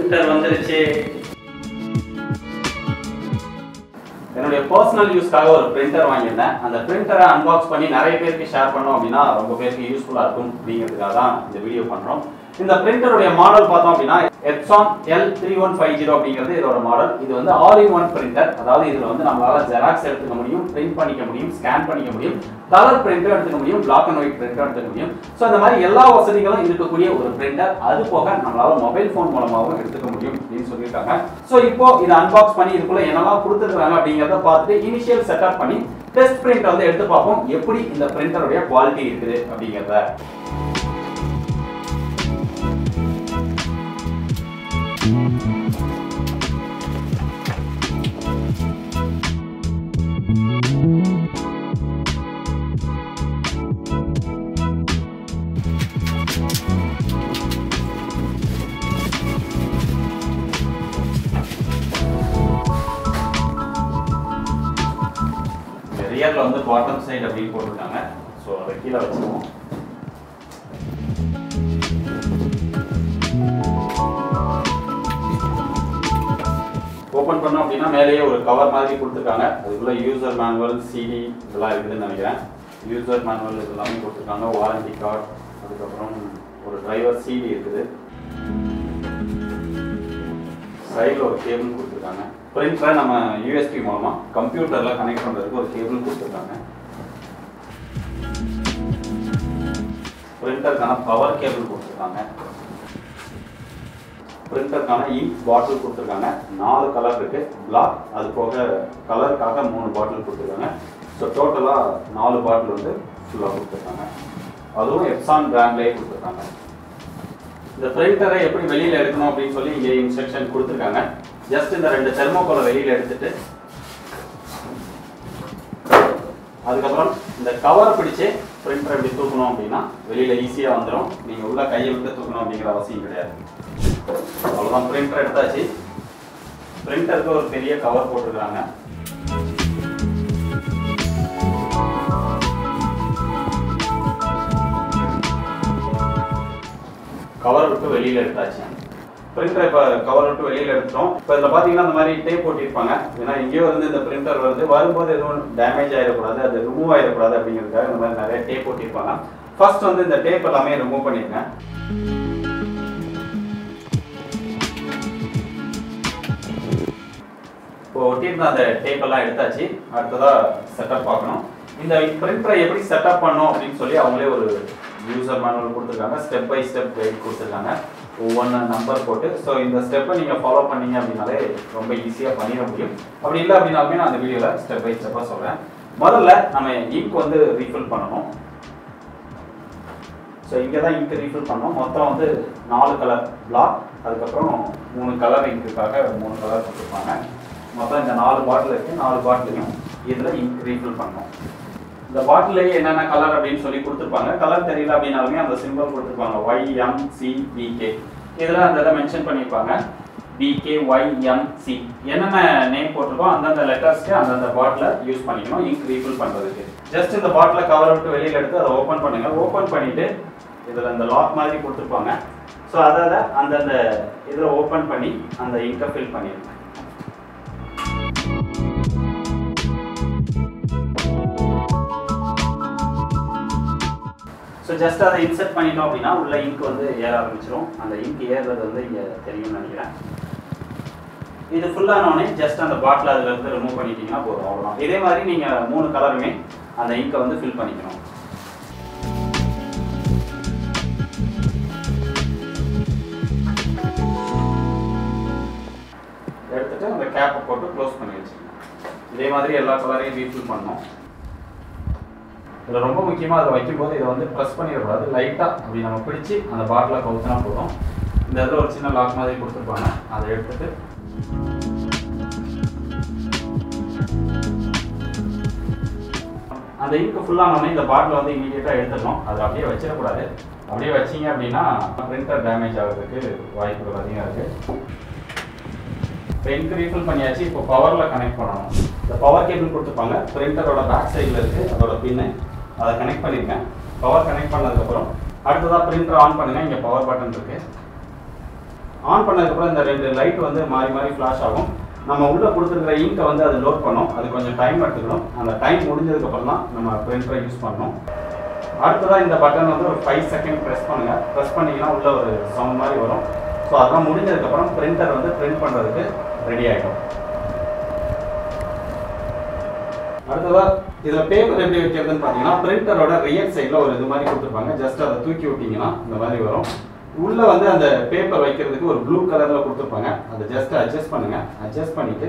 Printer வந்துருச்சு. என்னுடைய personal யூஸ்க்காக ஒரு பிரிண்டர் வாங்கியிருந்தேன். அந்த பிரிண்டரை அன்பாக்ஸ் பண்ணி நிறைய பேருக்கு ஷேர் பண்ணோம் அப்படின்னா ரொம்ப பேருக்கு யூஸ்ஃபுல்லாக இருக்கும் அப்படிங்கிறதுக்காக தான் இந்த வீடியோ பண்ணுறோம். இந்த பிரிண்டருடைய மாடல் பார்த்தோம் அப்படின்னா Epson L3150 அப்படிங்கிறது இதோட மாடல். இது வந்து ஆல் இன் ஒன் பிரிண்டர். அதாவது இதில் வந்து நம்மளால ஜெராக்ஸ் எடுத்துக்க முடியும், பிரிண்ட் பண்ணிக்க முடியும், ஸ்கேன் பண்ணிக்க முடியும், கலர் பிரிண்டர் எடுத்துக்க முடியும், பிளாக் அண்ட் ஒயிட் பிரிண்டர் எடுத்துக்க முடியும். ஸோ அந்த மாதிரி எல்லா வசதிகளும் இருக்கக்கூடிய ஒரு பிரிண்டர். அது போக நம்மளால மொபைல் ஃபோன் மூலமாகவும் எடுத்துக்க முடியும் அப்படின்னு சொல்லியிருக்காங்க. ஸோ இப்போ இதை அன்பாக்ஸ் பண்ணி இதுக்குள்ள என்னெல்லாம் கொடுத்துருக்காங்க அப்படிங்கிறத பார்த்துட்டு இனிஷியல் செட்டப் பண்ணி டெஸ்ட் பிரிண்ட் வந்து எடுத்து பார்ப்போம் எப்படி இந்த பிரிண்டருடைய குவாலிட்டி இருக்குது அப்படிங்கிறத. ரியர்ல வந்து பாட்டம் சைடு அப்படின்னு போட்டிருக்காங்க. ஸோ அதை கீழே வச்சுக்குவோம். ஓப்பன் பண்ணோம் அப்படின்னா மேலேயே ஒரு கவர் மாதிரி கொடுத்துருக்காங்க. அதுக்குள்ள யூசர் மேனுவல், சிடி இதெல்லாம் இருக்குதுன்னு நினைக்கிறேன். யூசர் மேனுவல் இதெல்லாமே கொடுத்துருக்காங்க, வாரண்டி கார்டு, அதுக்கப்புறம் ஒரு டிரைவர் சிடி இருக்குது. சைடில் ஒரு கேபிள் கொடுத்துருக்காங்க. பிரிண்டரை நம்ம யூஎஸ்பி மூலமா கம்ப்யூட்டர்ல கனெக்ட் பண்றதுக்கு ஒரு கேபிள் கொடுத்துருக்காங்க. பிரிண்டருக்கான பவர் கேபிள் கொடுத்துருக்காங்க. பிரிண்டருக்கான இங்க் பாட்டில் கொடுத்துருக்காங்க. 4 கலர் இருக்கு. பிளாக், அது போக கலருக்காக 3 பாட்டில் கொடுத்துருக்காங்க. ஸோ டோட்டலாக 4 பாட்டில் வந்து ஃபுல்லாக கொடுத்துருக்காங்க. அதுவும் எப்சான் பிராண்ட்லேயே கொடுத்துருக்காங்க. இந்த பிரிண்டரை எப்படி வெளியில் எடுக்கணும் அப்படின்னு சொல்லி இங்கே இன்ஸ்ட்ரக்ஷன் கொடுத்துருக்காங்க. ஜஸ்ட் இந்த 2 தெர்மோகோலை வெளியில் எடுத்துட்டு அதுக்கப்புறம் இந்த கவரை பிடிச்சு பிரிண்டரை இப்படி தூக்கணும் அப்படின்னா வெளியில் ஈஸியாக வந்துடும். நீங்கள் உள்ள கையை விட்டு தூக்கணும் அப்படிங்கிற அவசியம் கிடையாது. அவ்வளோதான், பிரிண்டர் எடுத்தாச்சு. பிரிண்டருக்கு ஒரு பெரிய கவர் போட்டிருக்காங்க. கவர் விட்டு வெளியில் எடுத்தாச்சு. பிரிண்டரை இப்போ கவர் விட்டு வெளியில் எடுத்துட்டோம். இப்போ இதில் பார்த்தீங்கன்னா இந்த மாதிரி டேப் போட்டிருப்பாங்க. ஏன்னா எங்கேயோ வந்து இந்த பிரிண்டர் வரும்போது எதுவும் டேமேஜ் ஆகிடக்கூடாது, அது ரிமூவ் ஆகிடக்கூடாது அப்படிங்கிறதுக்காக இந்த மாதிரி நிறைய டேப் போட்டிருப்பாங்க. ஃபர்ஸ்ட் வந்து இந்த டேப் எல்லாமே ரிமூவ் பண்ணியிருக்கேன். இப்போ ஒட்டியிருந்த அந்த டேப் எல்லாம் எடுத்தாச்சு. அடுத்ததாக செட்டப் பார்க்கணும். இந்த பிரிண்டரை எப்படி செட்டப் பண்ணணும் அப்படின்னு சொல்லி அவங்களே ஒரு யூசர் மேனுவல் கொடுத்துருக்காங்க. ஸ்டெப் பை ஸ்டெப் கைட் கொடுத்துருக்காங்க, ஒவ்வொன்று நம்பர் போட்டு. ஸோ இந்த ஸ்டெப்பை நீங்கள் ஃபாலோ பண்ணீங்க அப்படின்னாலே ரொம்ப ஈஸியாக பண்ணிட முடியும். அப்படி இல்லை அப்படின்னாலுமே நான் அந்த வீடியோவில் ஸ்டெப் பை ஸ்டெப்பாக சொல்கிறேன். முதல்ல நம்ம இங்க் வந்து ரீஃபில் பண்ணணும். ஸோ இங்கே தான் இங்க் ரீஃபில் பண்ணோம். மொத்தம் வந்து 4 கலர் பிளாக், அதுக்கப்புறம் 3 கலர் இங்க்குக்காக 3 கலர் கொடுத்துருப்பாங்க. மொத்தம் இந்த 4 பாட்டில் இருக்குது. 4 பாட்டிலையும் இதில் இங்க் ரீஃபில் பண்ணோம். இந்த பாட்டிலேயே என்னென்ன கலர் அப்படின்னு சொல்லி கொடுத்துருப்பாங்க. கலர் தெரியல அப்படின்னாலுமே அந்த சிம்பிள் கொடுத்துருப்பாங்க, YMCBK. இதில் அந்த இதை மென்ஷன் பண்ணியிருப்பாங்க, BKYMC. என்னென்ன நேம் போட்டிருக்கோம் அந்தந்த லெட்டர்ஸ்க்கு அந்தந்த பாட்டிலை யூஸ் பண்ணிக்கணும் இங்க் ரீஃபில் பண்ணுறதுக்கு. ஜஸ்ட் இந்த பாட்டிலை கவர் விட்டு வெளியில் எடுத்து அதை ஓப்பன் பண்ணுங்க. ஓப்பன் பண்ணிவிட்டு இதில் இந்த லாக் மாதிரி கொடுத்துருப்பாங்க. ஸோ அதை அந்தந்த இதில் ஓப்பன் பண்ணி அந்த இங்கை ஃபில் பண்ணிடுங்க. ஸோ ஜஸ்ட் அதை இன்சர்ட் பண்ணிட்டோம் அப்படின்னா உள்ள இங்க் வந்து ஏற ஆரம்பிச்சிடும். அந்த இங்க் ஏறுறது வந்து இங்கே தெரியும்னு நினைக்கிறேன். இது ஃபுல்லானோடனே ஜஸ்ட் அந்த பாட்டில் அதில் இருந்து ரிமூவ் பண்ணிட்டீங்கன்னா போதும், அவ்வளோதான். இதே மாதிரி நீங்கள் 3 கலருமே அந்த இங்கை வந்து ஃபில் பண்ணிக்கணும். எடுத்துட்டு அந்த கேப்பை போட்டு க்ளோஸ் பண்ணி வச்சுக்கணும். இதே மாதிரி எல்லா கலரையும் ரீஃபில் பண்ணணும். இதில் ரொம்ப முக்கியமாக அதை வைக்கும்போது இதை வந்து ப்ரெஸ் பண்ணிடக்கூடாது. லைட்டாக அப்படி நம்ம பிடிச்சி அந்த பாட்டிலை கவுத்தினா போதும். இந்த இடத்துல ஒரு சின்ன லாக் மாதிரி கொடுத்துருப்பாங்க, அதை எடுத்துட்டு அந்த இங்கு ஃபுல்லானோடனே இந்த பாட்டில் வந்து இமீடியட்டாக எடுத்துடணும். அதை அப்படியே வச்சிடக்கூடாது. அப்படியே வச்சிங்க அப்படின்னா பிரிண்டர் டேமேஜ் ஆகிறதுக்கு வாய்ப்புகள் அதிகம் இருக்குது. இப்போ இங்க் ரீஃபில் பண்ணியாச்சு. இப்போ பவரில் கனெக்ட் பண்ணணும். இந்த பவர் கேபிள் கொடுத்துருப்பாங்க. பிரிண்டரோட பேக் சைடில் இருக்குது அதோட பின்னு. அதை கனெக்ட் பண்ணியிருக்கேன். பவர் கனெக்ட் பண்ணதுக்கப்புறம் அடுத்ததாக பிரிண்டர் ஆன் பண்ணுங்கள். இங்கே பவர் பட்டன் இருக்குது. ஆன் பண்ணதுக்கப்புறம் இந்த 2 லைட் வந்து மாறி மாறி ஃப்ளாஷ் ஆகும். நம்ம உள்ளே கொடுத்துருக்கிற இங்கை வந்து அது லோட் பண்ணும். அது கொஞ்சம் டைம் எடுத்துக்கணும். அந்த டைம் முடிஞ்சதுக்கப்புறம் தான் நம்ம பிரிண்டரை யூஸ் பண்ணணும். அடுத்ததாக இந்த பட்டன் வந்து ஒரு 5 செகண்ட் ப்ரெஸ் பண்ணுங்கள். ப்ரெஸ் பண்ணிங்கன்னா உள்ள ஒரு சவுண்ட் மாதிரி வரும். ஸோ அதெல்லாம் முடிஞ்சதுக்கப்புறம் பிரிண்டர் வந்து பிரிண்ட் பண்ணுறதுக்கு ரெடி ஆகிடும். அடுத்ததாக இதில் பேப்பர் எப்படி வைக்கிறதுன்னு பார்த்தீங்கன்னா பிரிண்டரோட ரியல் சைடில் ஒரு இது மாதிரி கொடுத்துருப்பாங்க. ஜஸ்ட் அதை தூக்கி விட்டிங்கன்னா இந்த மாதிரி வரும். உள்ளே வந்து அந்த பேப்பர் வைக்கிறதுக்கு ஒரு ப்ளூ கலரில் கொடுத்துருப்பாங்க. அதை ஜஸ்ட் அட்ஜஸ்ட் பண்ணுங்கள். அட்ஜஸ்ட் பண்ணிவிட்டு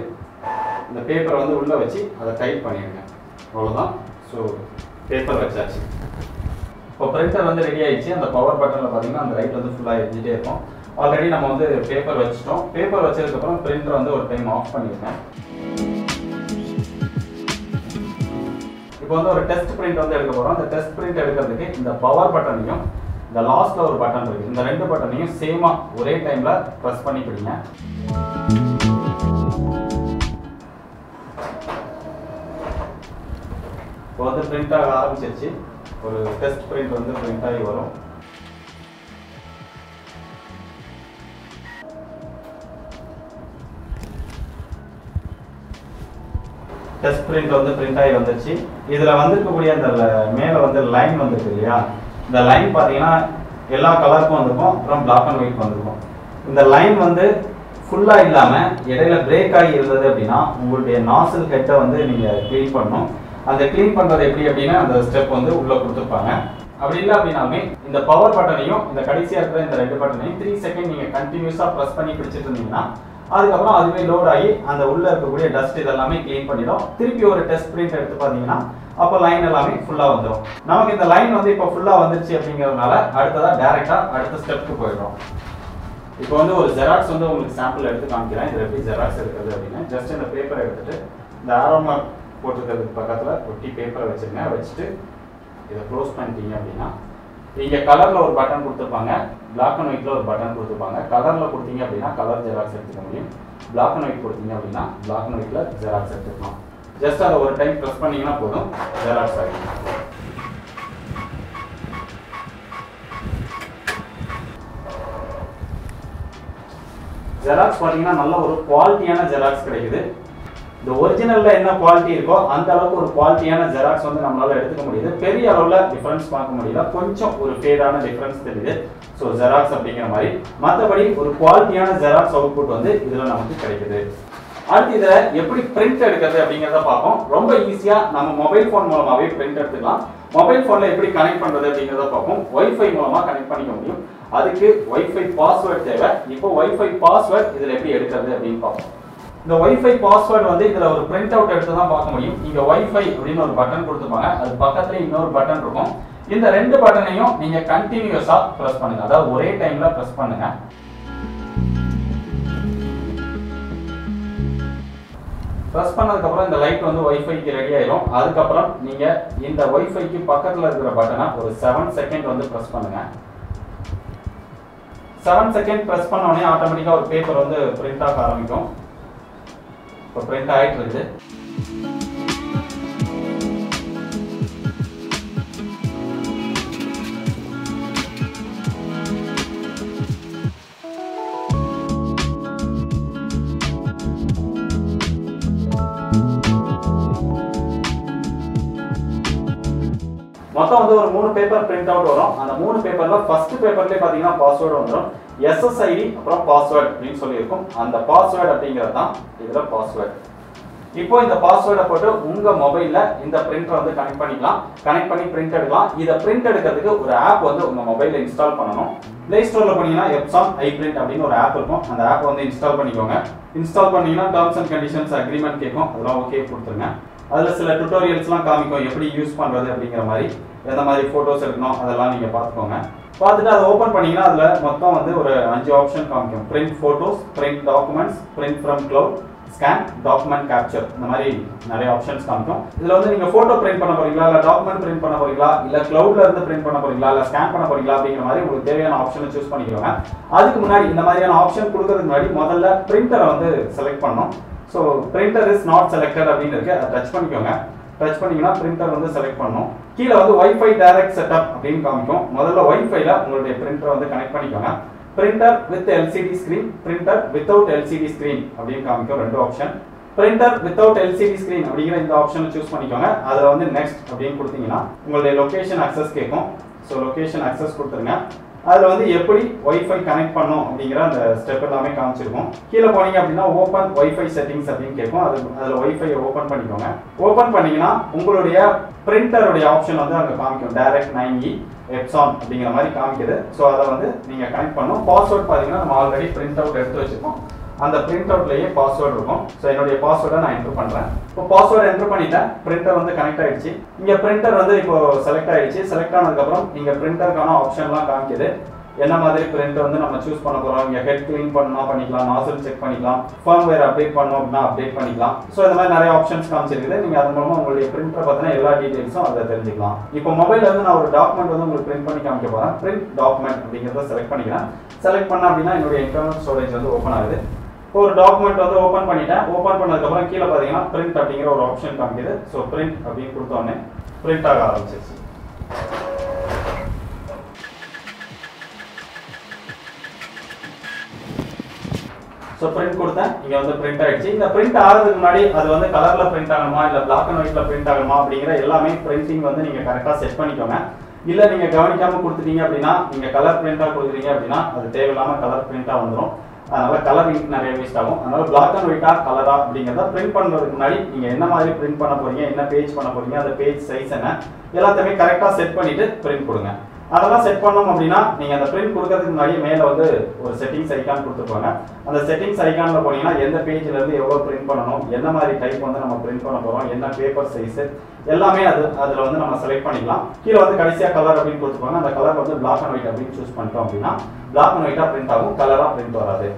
இந்த பேப்பரை வந்து உள்ளே வச்சு அதை டைட் பண்ணிடுங்க. அவ்வளோதான். ஸோ பேப்பர் வச்சாச்சு. இப்போ பிரிண்டர் வந்து ரெடி ஆகிடுச்சு. அந்த பவர் பட்டனில் பார்த்தீங்கன்னா அந்த லைட் வந்து ஃபுல்லாக எரிஞ்சிட்டே இருக்கும். ஆல்ரெடி நம்ம வந்து பேப்பர் வச்சுட்டோம். பேப்பர் வச்சதுக்கப்புறம் பிரிண்டர் வந்து ஒரு டைம் ஆஃப் பண்ணியிருக்கேன். இப்போ வந்து ஒரு டெஸ்ட் பிரிண்ட் வந்து எடுக்க போகிறோம். அந்த டெஸ்ட் பிரிண்ட் எடுக்கிறதுக்கு இந்த பவர் பட்டனையும் இந்த லாஸ்ட்ல ஒரு பட்டன் இருக்கு. இந்த 2 பட்டனையும் சேமா ஒரே டைம்ல பிரஸ் பண்ணி பிடிங்க. இப்போ வந்து பிரிண்ட் ஆக ஆரம்பிச்சிருச்சு. ஒரு டெஸ்ட் பிரிண்ட் வந்து பிரிண்ட் ஆகி வரும். டெஸ்ட் பிரிண்ட் வந்து பிரிண்ட் ஆகி வந்துருச்சு. இதுல வந்திருக்கக்கூடிய அந்த மேல வந்து லைன் வந்துருக்கு இல்லையா, இந்த லைன் பார்த்தீங்கன்னா எல்லா கலருக்கும் வந்திருக்கும். அப்புறம் பிளாக் அண்ட் ஒயிட் வந்திருக்கும். இந்த லைன் வந்து ஃபுல்லாக இல்லாமல் இடையில பிரேக் ஆகி இருந்தது அப்படின்னா உங்களுடைய நாசில் ஹெட்டை வந்து நீங்கள் க்ளீன் பண்ணணும். அந்த க்ளீன் பண்ணுறது எப்படி அப்படின்னா அந்த ஸ்டெப் வந்து உள்ளே கொடுத்துருப்பாங்க. அப்படி இல்லை அப்படின்னாலுமே இந்த பவர் பட்டனையும் இந்த கடைசியாக இருக்கிற இந்த 2 பட்டனையும் 3 செகண்ட் நீங்கள் கண்டினியூஸாக ப்ரெஸ் பண்ணி பிடிச்சிட்டு இருந்தீங்கன்னா அதுக்கப்புறம் அதுவே லோட் ஆகி அந்த உள்ளே இருக்கக்கூடிய டஸ்ட் இதெல்லாமே க்ளீன் பண்ணிடும். திருப்பி ஒரு டெஸ்ட் பிரிண்ட் எடுத்து பார்த்தீங்கன்னா அப்போ லைன் எல்லாமே ஃபுல்லாக வந்துடும். நமக்கு இந்த லைன் வந்து இப்போ ஃபுல்லாக வந்துருச்சு அப்படிங்கிறதுனால அடுத்ததாக டேரெக்டாக அடுத்த ஸ்டெப்புக்கு போயிடும். இப்போ வந்து ஒரு ஜெராக்ஸ் வந்து உங்களுக்கு சாம்பிள் எடுத்து காமிக்கிறேன். இது எப்படி ஜெராக்ஸ் எடுக்கிறது அப்படின்னு. ஜஸ்ட் இந்த பேப்பரை எடுத்துட்டு இந்த ஆரோ மார்க் போட்டுக்கிறதுக்கு பக்கத்தில் ஒட்டி பேப்பரை வச்சுருங்க. வச்சுட்டு இதை க்ளோஸ் பண்ணிட்டீங்க அப்படின்னா இங்கே கலரில் ஒரு பட்டன் கொடுத்துருப்பாங்க, பிளாக் அண்ட் ஒயிட்டில் ஒரு பட்டன் கொடுத்துருப்பாங்க. கலரில் கொடுத்தீங்க அப்படின்னா கலர் ஜெராக்ஸ் எடுத்துக்க முடியும். பிளாக் அண்ட் ஒயிட் கொடுத்தீங்க அப்படின்னா பிளாக் அண்ட் ஒயிட்டில் ஜெராக்ஸ் எடுத்துக்கலாம். ஜஸ்ட் அதை ஒரு டைம் ப்ரெஸ் பண்ணிங்கன்னா போதும், ஜெராக்ஸ் ஆகிடும். ஜெராக்ஸ் பார்த்தீங்கன்னா நல்ல ஒரு குவாலிட்டியான ஜெராக்ஸ் கிடைக்குது. இந்த ஒரிஜினல்ல என்ன குவாலிட்டி இருக்கோ அந்த அளவுக்கு ஒரு குவாலிட்டியான ஜெராக்ஸ் வந்து நம்மளால எடுத்துக்க முடியுது. பெரிய அளவில் டிஃபரன்ஸ் பார்க்க முடியல, கொஞ்சம் ஒரு ஃபேடான டிஃபரன்ஸ் தெரியுது. ஸோ ஜெராக்ஸ் அப்படிங்கிற மாதிரி மற்றபடி ஒரு குவாலிட்டியான ஜெராக்ஸ் அவுட்புட் வந்து இதில் நமக்கு கிடைக்குது. அடுத்து இதை எப்படி பிரிண்ட் எடுக்கிறது அப்படிங்கிறத பார்ப்போம். ரொம்ப ஈஸியாக நம்ம மொபைல் ஃபோன் மூலமாகவே பிரிண்ட் எடுத்துக்கலாம். மொபைல் ஃபோனில் எப்படி கனெக்ட் பண்ணுறது அப்படிங்கிறத பார்ப்போம். ஒய்ஃபை மூலமாக கனெக்ட் பண்ணிக்க முடியும். அதுக்கு ஒய்ஃபை பாஸ்வேர்ட் தேவை. இப்போ ஒய்ஃபை பாஸ்வேர்ட் இதில் எப்படி எடுக்கிறது அப்படின்னு பார்ப்போம். இந்த ஒய்ஃபை பாஸ்வேர்டு வந்து இதில் ஒரு பிரிண்ட் அவுட் எடுத்து தான் பார்க்க முடியும். இங்கே ஒய்ஃபை அப்படின்னு ஒரு பட்டன் கொடுத்துருப்பாங்க. அது பக்கத்துல இன்னொரு பட்டன் இருக்கும். இந்த 2 பட்டனையும் நீங்கள் கண்டினியூஸாக ப்ரெஸ் பண்ணுங்க. அதாவது ஒரே டைமில் ப்ரெஸ் பண்ணுங்க. ப்ரெஸ் பண்ணதுக்கப்புறம் இந்த லைட் வந்து ஒய்ஃபைக்கு ரெடி ஆயிரும். அதுக்கப்புறம் நீங்கள் இந்த ஒய்ஃபைக்கு பக்கத்தில் இருக்கிற பட்டனை ஒரு 7 செகண்ட் வந்து ப்ரெஸ் பண்ணுங்க. 7 செகண்ட் ப்ரெஸ் பண்ண உடனே ஆட்டோமேட்டிக்காக ஒரு பேப்பர் வந்து பிரிண்ட் ஆக ஆரம்பிக்கும். இப்போ பிரிண்ட் ஆகிட்டு இருக்குது. மொத்தம் வந்து ஒரு 3 பேப்பர் பிரிண்ட் அவுட் வரும். அந்த 3 பேப்பர்ல ஃபர்ஸ்ட் பேப்பர்லேயே பார்த்தீங்கன்னா பாஸ்வேர்டு வந்துடும். SSID அப்புறம் பாஸ்வேர்டு அப்படின்னு சொல்லியிருக்கும். அந்த பாஸ்வேர்டு அப்படிங்கிறது தான் இதில் பாஸ்வேர்டு. இப்போ இந்த பாஸ்வேர்டை போட்டு உங்க மொபைல்ல இந்த பிரிண்டர் வந்து கனெக்ட் பண்ணிக்கலாம். கனெக்ட் பண்ணி பிரிண்ட் எடுக்கலாம். இதை பிரிண்ட் எடுக்கிறதுக்கு ஒரு ஆப் வந்து உங்க மொபைல்ல இன்ஸ்டால் பண்ணணும். பிளே ஸ்டோர்ல போனீங்கன்னா எப்சான் iPrint அப்படின்னு ஒரு ஆப் இருக்கும். அந்த ஆப் வந்து இன்ஸ்டால் பண்ணிக்கோங்க. இன்ஸ்டால் பண்ணீங்கன்னா டர்ம்ஸ் அண்ட் கண்டிஷன்ஸ் அக்ரிமெண்ட் கேட்கும். அதெல்லாம் ஓகே கொடுத்துருங்க. அதில் சில டுட்டோரியல்ஸ்லாம் காமிக்கும் எப்படி யூஸ் பண்ணுறது அப்படிங்கிற மாதிரி, எந்த மாதிரி ஃபோட்டோஸ் எடுக்கணும் அதெல்லாம் நீங்கள் பார்த்துக்கோங்க. பார்த்துட்டு அதை ஓப்பன் பண்ணிங்கன்னா அதில் மொத்தம் வந்து ஒரு 5 ஆப்ஷன் காமிக்கும். Print photos, print documents, print from cloud, scan, document capture, இந்த மாதிரி நிறைய ஆப்ஷன்ஸ் காமிக்கும். இதில் வந்து நீங்கள் ஃபோட்டோ பிரிண்ட் பண்ண போறீங்களா, இல்லை டாக்குமெண்ட் பிரிண்ட் பண்ண போறீங்களா, இல்லை க்ளவுட்ல இருந்து பிரிண்ட் பண்ண போறீங்களா, இல்லை ஸ்கேன் பண்ண போறீங்களா அப்படிங்கிற மாதிரி உங்களுக்கு தேவையான ஆப்ஷனை சூஸ் பண்ணிக்கோங்க. அதுக்கு முன்னாடி இந்த மாதிரியான ஆப்ஷன் கொடுக்கறதுக்கு முன்னாடி முதல்ல பிரிண்டரை வந்து செலக்ட் பண்ணணும். So printer is not selected அப்படின்னு இருக்கு. அதை டச் பண்ணிக்கோங்க. டச் பண்ணீங்கன்னா பிரிண்டர் வந்து செலக்ட் பண்ணணும். கீழே வந்து வைஃபை டைரக்ட் செட்டப் அப்படின்னு காமிக்கும். முதல்ல வைஃபைல உங்களுடைய பிரிண்டரை வந்து கனெக்ட் பண்ணிக்கோங்க. printer with LCD screen, printer without LCD screen அப்படின்னு காமிக்கும் ரெண்டு option. printer without LCD screen அப்படிங்கிற இந்த ஆப்ஷனை சூஸ் பண்ணிக்கோங்க. அதில் வந்து நெக்ஸ்ட் அப்படின்னு கொடுத்தீங்கன்னா உங்களுடைய லொகேஷன் அக்சஸ் கேட்கும். ஸோ லொகேஷன் அக்சஸ் கொடுத்துருங்க. அதில் வந்து எப்படி ஒய்ஃபை கனெக்ட் பண்ணும் அப்படிங்கிற அந்த ஸ்டெப் எல்லாமே காமிச்சிருக்கும். கீழே போனீங்க அப்படின்னா ஓப்பன் ஒய்ஃபை செட்டிங்ஸ் அப்படின்னு கேட்கும். அதில் ஒய்ஃபை ஓப்பன் பண்ணிக்கோங்க. ஓப்பன் பண்ணீங்கன்னா உங்களுடைய பிரிண்டருடைய ஆப்ஷன் வந்து அங்கே காமிக்கும். டைரக்ட் 9E எப்சான் அப்படிங்கிற மாதிரி காமிக்குது. ஸோ அதை வந்து நீங்கள் கனெக்ட் பண்ணணும். பாஸ்வேர்ட் பார்த்தீங்கன்னா நம்ம ஆல்ரெடி பிரிண்ட் அவுட் எடுத்து வச்சுருக்கோம். அந்த பிரிண்ட் அவுட்லேயே பாஸ்வேர்டு இருக்கும். ஸோ என்னுடைய பாஸ்வேர்டை நான் என்ட்ரு பண்ணுறேன். இப்போ பாஸ்வேர்டு என்ட்ரு பண்ணிட்டேன். பிரிண்டர் வந்து கனெக்ட் ஆகிடுச்சு. இங்கே பிரிண்டர் வந்து இப்போ செலக்ட் ஆகிடுச்சு. செலக்ட் ஆனதுக்கப்புறம் இங்கே பிரிண்டருக்கான ஆப்ஷன்லாம் காமிக்குது. என்ன மாதிரி பிரிண்ட் வந்து நம்ம சூஸ் பண்ண போகிறோம். இங்கே ஹெட் க்ளீன் பண்ணணும் பண்ணிக்கலாம், நாசல் செக் பண்ணிக்கலாம், ஃபர்ம்வேர் அப்டேட் பண்ணணும் அப்படின்னா அப்டேட் பண்ணிக்கலாம். ஸோ இந்த மாதிரி நிறைய ஆப்ஷன்ஸ் காமிச்சிருக்குது. நீங்கள் அது மூலமாக உங்களுடைய பிரிண்டரை பார்த்தீங்கன்னா எல்லா டீட்டெயில்ஸும் அதை தெரிஞ்சுக்கலாம். இப்போ மொபைலில் வந்து நான் ஒரு டாக்குமெண்ட் வந்து உங்களுக்கு பிரிண்ட் பண்ணி காமிக்க போகிறேன். பிரிண்ட் டாக்குமெண்ட் அப்படிங்கிறத செலக்ட் பண்ணிக்கிறேன். செலக்ட் பண்ண அப்படின்னா என்னுடைய இன்டர்னல் ஸ்டோரேஜ் வந்து ஓப்பன் ஆகுது. ஒரு டாக்குமெண்ட் வந்து ஓப்பன் பண்ணிட்டேன். ஓப்பன் பண்ணதுக்கப்புறம் கீழே பார்த்தீங்கன்னா பிரிண்ட் அப்படிங்கிற ஒரு ஆப்ஷன் காமிக்குது. ஸோ பிரிண்ட் அப்படின்னு கொடுத்தோடனே பிரிண்ட் ஆக ஆரம்பிச்சிருச்சு. ஸோ பிரிண்ட் கொடுத்தேன். இங்கே வந்து பிரிண்ட் ஆகிடுச்சு. இந்த பிரிண்ட் ஆகிறதுக்கு முன்னாடி அது வந்து கலரில் பிரிண்ட் ஆகணுமா இல்லை பிளாக் அண்ட் ஒயிட்டில் பிரிண்ட் ஆகணுமா அப்படிங்கிற எல்லாமே பிரிண்டிங் வந்து நீங்கள் கரெக்டாக செட் பண்ணிக்கோங்க. இல்லை நீங்கள் கவனிக்காமல் கொடுத்துட்டீங்க அப்படின்னா நீங்கள் கலர் பிரிண்டாக கொடுக்குறீங்க அப்படின்னா அது தேவையில்லாமல் கலர் பிரிண்டாக வந்துடும். அதனால கலர் இங்க் நிறைய வேஸ்ட் ஆகும். அதனால பிளாக் அண்ட் ஒயிட்டா கலரா அப்படிங்கிறத பிரிண்ட் பண்றதுக்கு முன்னாடி நீங்க என்ன மாதிரி பிரிண்ட் பண்ண போறீங்க, என்ன பேஜ் பண்ண போறீங்க, அந்த பேஜ் சைஸ் என்ன எல்லாத்தையுமே கரெக்டா செட் பண்ணிட்டு பிரிண்ட் கொடுங்க. அதெல்லாம் செட் பண்ணோம் அப்படின்னா நீங்க அந்த பிரிண்ட் கொடுக்கறதுக்கு முன்னாடி மேல வந்து ஒரு செட்டிங்ஸ் ஐக்கான் கொடுத்துருப்பாங்க. அந்த செட்டிங்ஸ் ஐக்கான்ல போனீங்கன்னா எந்த பேஜ்ல இருந்து எவ்வளவு பிரிண்ட் பண்ணணும், என்ன மாதிரி டைப் வந்து நம்ம பிரிண்ட் பண்ண போறோம், என்ன பேப்பர் சைஸ் எல்லாமே அதுல வந்து நம்ம செலக்ட் பண்ணிக்கலாம். கீழே வந்து கடைசியா கலர் அப்படின்னு கொடுத்துருப்பாங்க. அந்த கலர் வந்து பிளாக் அண்ட் ஒயிட் அப்படின்னு சூஸ் பண்ணிட்டோம் அப்படின்னா பிளாக் அண்ட் ஒயிட்டா பிரிண்ட் ஆகும், கலரா பிரிண்ட் வராது.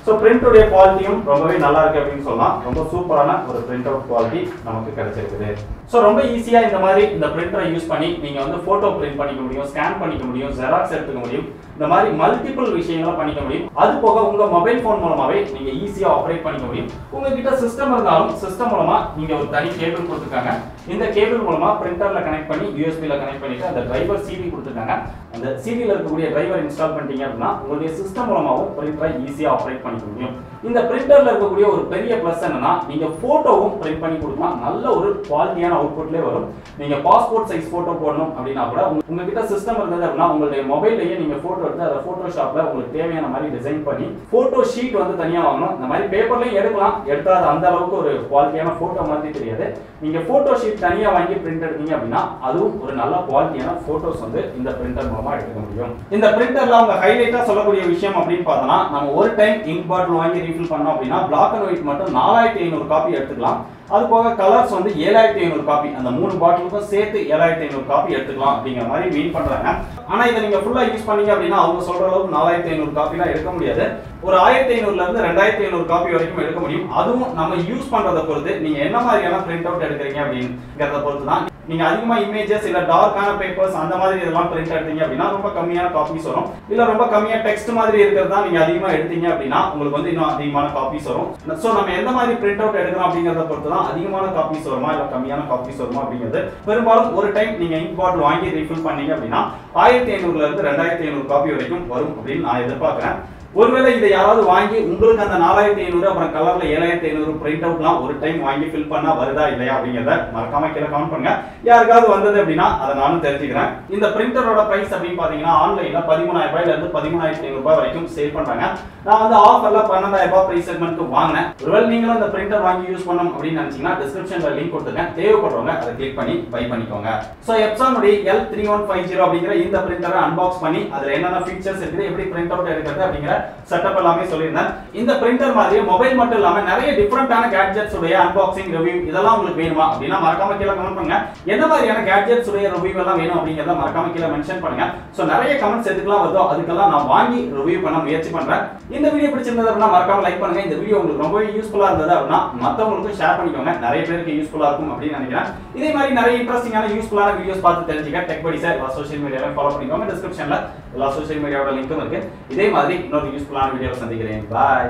ஸோ பிரிண்டோடைய குவாலிட்டியும் ரொம்பவே நல்லா இருக்கு அப்படின்னு சொல்லலாம். ரொம்ப சூப்பரான ஒரு பிரிண்ட் அவுட் குவாலிட்டி நமக்கு கிடைச்சிருக்குது. ஸோ ரொம்ப ஈஸியா இந்த மாதிரி இந்த பிரிண்டரை யூஸ் பண்ணி நீங்க வந்து போட்டோ பிரிண்ட் பண்ணிக்க முடியும், ஸ்கேன் பண்ணிக்க முடியும், ஜெராக்ஸ் எடுத்துக்க முடியும், இந்த மாதிரி மல்டிபிள் விஷயங்களை பண்ணிக்க முடியும். அது போக உங்க மொபைல் போன் மூலமாவே நீங்க ஈஸியா ஆப்ரேட் பண்ணிக்க முடியும். உங்ககிட்ட சிஸ்டம் இருந்தாலும் சிஸ்டம் மூலமா நீங்க ஒரு தனி கேபிள் கொடுத்துருக்காங்க. இந்த கேபிள் மூலமா பிரிண்டர்ல கனெக்ட் பண்ணி யூஎஸ்பில கனெக்ட் பண்ணிட்டு அந்த டிரைவர் சிடி கொடுத்துருக்காங்க. அந்த சிடியில் இருக்கக்கூடிய டிரைவர் இன்ஸ்டால் பண்ணிட்டீங்க அப்படின்னா உங்களுடைய சிஸ்டம் மூலமாவும் பிரிண்டரை ஈஸியா ஆப்ரேட் பண்ணிக்க முடியும். இந்த பிரிண்டர்ல இருக்கக்கூடிய ஒரு பெரிய பிளஸ் என்னன்னா நீங்க போட்டோவும் பிரிண்ட் பண்ணி கொடுக்கலாம். நல்ல ஒரு குவாலிட்டியான அவுட்புட்லேயே வரும். நீங்க பாஸ்போர்ட் சைஸ் போட்டோ போடணும் அப்படின்னா கூட உங்ககிட்ட சிஸ்டம் இருந்தது அப்படின்னா உங்களுடைய மொபைல்லையே நீங்க போட்டோ எடுத்து அதை போட்டோஷாப்ல உங்களுக்கு தேவையான மாதிரி டிசைன் பண்ணி போட்டோ ஷீட் வந்து தனியா வாங்கணும். இந்த மாதிரி பேப்பர்லயும் எடுக்கலாம். எடுத்தா அது அந்த அளவுக்கு ஒரு குவாலிட்டியான போட்டோ மாதிரி தெரியாது. நீங்க போட்டோ ஷீட் தனியா வாங்கி பிரிண்ட் எடுத்தீங்க அப்படின்னா அதுவும் ஒரு நல்ல குவாலிட்டியான போட்டோஸ் வந்து இந்த பிரிண்டர் மூலமா எடுக்க முடியும். இந்த பிரிண்டர்ல அவங்க ஹைலைட்டா சொல்லக்கூடிய விஷயம் அப்படின்னு பார்த்தோம்னா நம்ம ஒரு டைம் இங்க் பாட்டில் வாங்கி ரீஃபில் பண்ணோம் அப்படின்னா பிளாக் அண்ட் ஒயிட் மட்டும் 4500 காப்பி எடுத்துக்கலாம். அது போக கலர்ஸ் வந்து 7500 காப்பி, அந்த 3 பாட்டிலுக்கும் சேர்த்து 7500 காப்பி எடுத்துக்கலாம் அப்படிங்கிற மாதிரி மீன் பண்றாங்க. ஆனா இதை நீங்க ஃபுல்லா யூஸ் பண்ணீங்க அப்படின்னா அவங்க சொல்ற அளவுக்கு 4500 காப்பிலாம் எடுக்க முடியாது. ஒரு 1500ல இருந்து 2500 காப்பி வரைக்கும் எடுக்க முடியும். அதுவும் நம்ம யூஸ் பண்றதை பொறுத்து நீங்க என்ன மாதிரியான பிரிண்ட் அவுட் எடுக்கிறீங்க அப்படிங்கிறத பொறுத்து தான். நீங்க அதிகமா இமேஜஸ் இல்ல டார்க்கான பேப்பர்ஸ் அந்த மாதிரி இதெல்லாம் பிரிண்ட் எடுத்தீங்க அப்படின்னா ரொம்ப கம்மியான காப்பீஸ் வரும். இல்ல ரொம்ப கம்மியா டெக்ஸ்ட் மாதிரி இருக்கிறதா நீங்க அதிகமா எடுத்தீங்க அப்படின்னா உங்களுக்கு வந்து இன்னும் அதிகமான காப்பீஸ் வரும். சோ நம்ம எந்த மாதிரி பிரிண்ட் அவுட் எடுக்கிறோம் அப்படிங்கறத பொறுத்து தான் அதிகமான காப்பீஸ் வருமா இல்ல கம்மியான காப்பீஸ் வருமா அப்படிங்கிறது. பெரும்பாலும் ஒரு டைம் நீங்க இங்க் பாட்டில் வாங்கி ரீஃபில் பண்ணீங்க அப்படின்னா 1500ல இருந்து 2500 காப்பி வரைக்கும் வரும் அப்படின்னு நான் எதிர்பார்க்கிறேன். ஒருவேளை இதை யாராவது வாங்கி உங்களுக்கு அந்த 4500 அப்புறம் கலர்ல 7500 பிரிண்ட் அவுட்லாம் ஒரு டைம் வாங்கி ஃபில் பண்ணா வருதா இல்லையா அப்படிங்கறத மறக்காம கீழே கமெண்ட் பண்ணுங்க. யாருக்காவது வந்தது அப்படின்னா அதை நானும் தெரிஞ்சுக்கிறேன். இந்த பிரிண்டரோட பிரைஸ் அப்படின்னு பாத்தீங்கன்னா ஆன்லைன்ல 13000 ரூபாயில இருந்து 13500 ரூபாய் வரைக்கும் சேல் பண்றாங்க. நான் வந்து ஆஃபர்ல 12000 ரூபாய் பிரைஸ் செக்மெண்ட்க்கு வாங்கினேன். ஒருவேளை நீங்களும் இந்த பிரிண்டர் வாங்கி யூஸ் பண்ணணும் அப்படின்னு நினைச்சீங்கன்னா டிஸ்கிரிப்ஷன்ல லிங்க் கொடுத்துருக்கேன். தேவைப்படுறவங்க அதை கிளிக் பண்ணி பை பண்ணிக்கோங்க. ஸோ எப்சானுடைய L3150 அப்படிங்கிற இந்த பிரிண்டரை அன்பாக்ஸ் பண்ணி அதுல என்னென்ன ஃபீச்சர்ஸ் இருக்குது, எப்படி பிரிண்ட் அவுட் எடுக்கிறது அப்படிங்கிற செட்டப் எல்லாமே சொல்லியிருந்தேன். இந்த பிரிண்டர் மாதிரி மொபைல் மட்டும் இல்லாம நிறைய டிஃபரெண்டான கேட்ஜெட்ஸ் உடைய அன்பாக்சிங் ரிவ்யூ இதெல்லாம் உங்களுக்கு வேணுமா அப்படின்னா மறக்காம கீழே கமெண்ட் பண்ணுங்க. என்ன மாதிரியான கேட்ஜெட்ஸ் உடைய ரிவ்யூ எல்லாம் வேணும் அப்படிங்கறத மறக்காம கீழே மென்ஷன் பண்ணுங்க. சோ நிறைய கமெண்ட்ஸ் எதுக்கெல்லாம் வருதோ அதுக்கெல்லாம் நான் வாங்கி ரிவ்யூ பண்ண முயற்சி பண்றேன். இந்த வீடியோ பிடிச்சிருந்தது அப்படின்னா மறக்காம லைக் பண்ணுங்க. இந்த வீடியோ உங்களுக்கு ரொம்பவே யூஸ்ஃபுல்லா இருந்தது அப்படின்னா மத்தவங்களுக்கு ஷேர் பண்ணிக்கோங்க. நிறைய பேருக்கு யூஸ்ஃபுல்லா இருக்கும் அப்படின்னு நினைக்கிறேன். இதே மாதிரி நிறைய இன்ட்ரெஸ்டிங்கான யூஸ்ஃபுல்லான வீடியோஸ் பார்த்து தெரிஞ்சுக்க டெக் படி சார் எல்லா சோஷியல் மீடியாவையும் ஃபாலோ பண்ணிக்கோங்க. டிஸ்கிரிப்ஷன்ல எல்லா சோஷியல் மீடியாவோட லிங்க்கும் இருக்கு. இதே மாதிரி இன்னொரு யூஸ்ஃபுல்லான வீடியோவை சந்திக்கிறேன். பாய்.